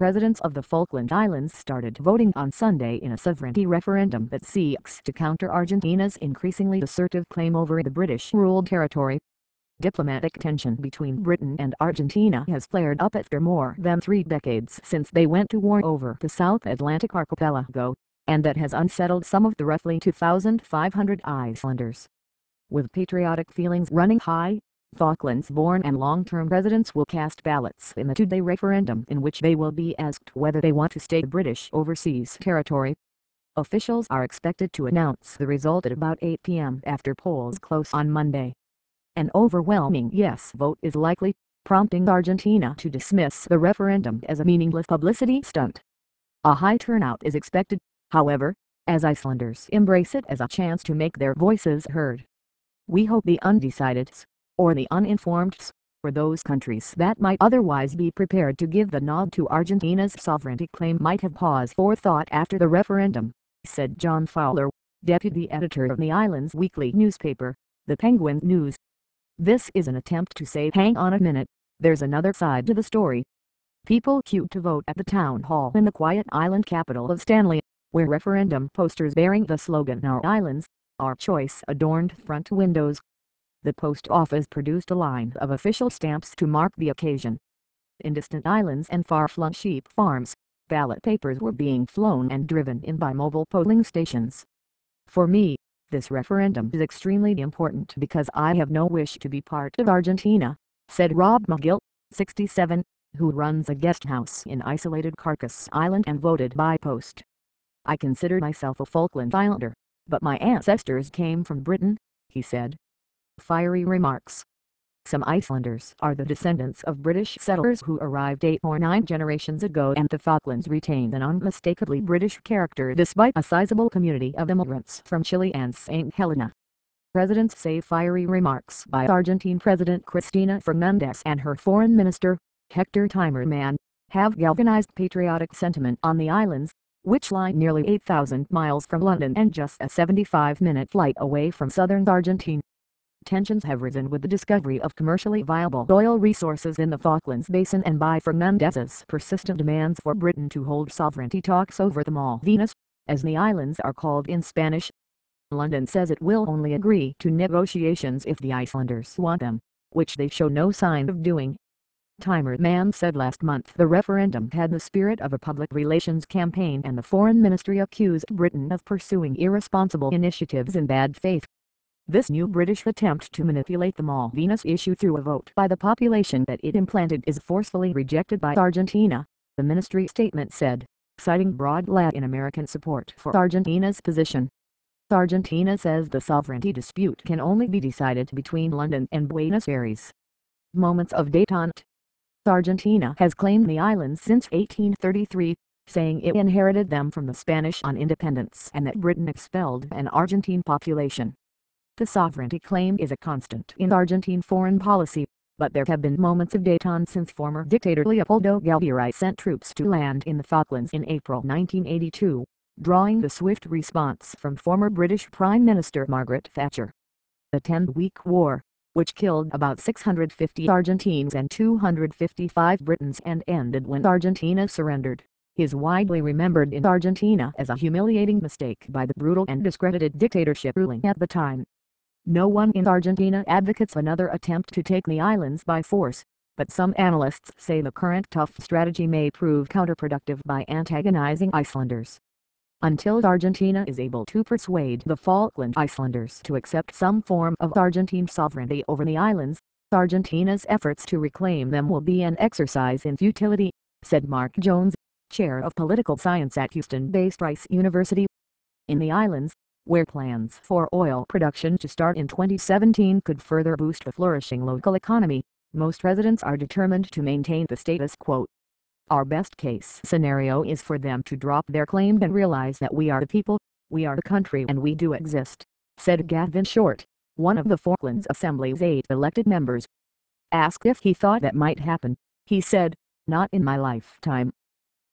Residents of the Falkland Islands started voting on Sunday in a sovereignty referendum that seeks to counter Argentina's increasingly assertive claim over the British-ruled territory. Diplomatic tension between Britain and Argentina has flared up after more than 3 decades since they went to war over the South Atlantic archipelago, and that has unsettled some of the roughly 2,500 Icelanders. With patriotic feelings running high, Falklands-born and long-term residents will cast ballots in the two-day referendum in which they will be asked whether they want to stay British overseas territory. Officials are expected to announce the result at about 8 p.m. after polls close on Monday. An overwhelming yes vote is likely, prompting Argentina to dismiss the referendum as a meaningless publicity stunt. A high turnout is expected, however, as Icelanders embrace it as a chance to make their voices heard. We hope the undecideds, or the uninformed, or those countries that might otherwise be prepared to give the nod to Argentina's sovereignty claim might have pause for thought after the referendum, said John Fowler, deputy editor of the island's weekly newspaper, The Penguin News. This is an attempt to say, hang on a minute, there's another side to the story. People queued to vote at the town hall in the quiet island capital of Stanley, where referendum posters bearing the slogan "Our Islands, Our Choice" adorned front windows. The post office produced a line of official stamps to mark the occasion. In distant islands and far-flung sheep farms, ballot papers were being flown and driven in by mobile polling stations. For me, this referendum is extremely important because I have no wish to be part of Argentina, said Rob McGill, 67, who runs a guest house in isolated Carcass Island and voted by post. I consider myself a Falkland Islander, but my ancestors came from Britain, he said. Fiery remarks. Some Icelanders are the descendants of British settlers who arrived 8 or 9 generations ago, and the Falklands retain an unmistakably British character despite a sizable community of immigrants from Chile and St. Helena. Residents say fiery remarks by Argentine President Cristina Fernández and her Foreign Minister, Hector Timerman, have galvanized patriotic sentiment on the islands, which lie nearly 8,000 miles from London and just a 75-minute flight away from southern Argentina. Tensions have risen with the discovery of commercially viable oil resources in the Falklands Basin and by Fernandez's persistent demands for Britain to hold sovereignty talks over the Malvinas, as the islands are called in Spanish. London says it will only agree to negotiations if the Icelanders want them, which they show no sign of doing. Timerman said last month the referendum had the spirit of a public relations campaign and the Foreign Ministry accused Britain of pursuing irresponsible initiatives in bad faith. This new British attempt to manipulate the Malvinas issue through a vote by the population that it implanted is forcefully rejected by Argentina, the ministry statement said, citing broad Latin American support for Argentina's position. Argentina says the sovereignty dispute can only be decided between London and Buenos Aires. Moments of détente. Argentina has claimed the islands since 1833, saying it inherited them from the Spanish on independence and that Britain expelled an Argentine population. The sovereignty claim is a constant in Argentine foreign policy, but there have been moments of détente since former dictator Leopoldo Galtieri sent troops to land in the Falklands in April 1982, drawing the swift response from former British Prime Minister Margaret Thatcher. The 10-week war, which killed about 650 Argentines and 255 Britons and ended when Argentina surrendered, is widely remembered in Argentina as a humiliating mistake by the brutal and discredited dictatorship ruling at the time. No one in Argentina advocates another attempt to take the islands by force, but some analysts say the current tough strategy may prove counterproductive by antagonizing Icelanders. Until Argentina is able to persuade the Falkland Islanders to accept some form of Argentine sovereignty over the islands, Argentina's efforts to reclaim them will be an exercise in futility, said Mark Jones, chair of political science at Houston-based Rice University. In the islands, where plans for oil production to start in 2017 could further boost the flourishing local economy, most residents are determined to maintain the status quo. Our best case scenario is for them to drop their claim and realize that we are the people, we are the country, and we do exist, said Gavin Short, one of the Falklands Assembly's 8 elected members. Asked if he thought that might happen, he said, "Not in my lifetime."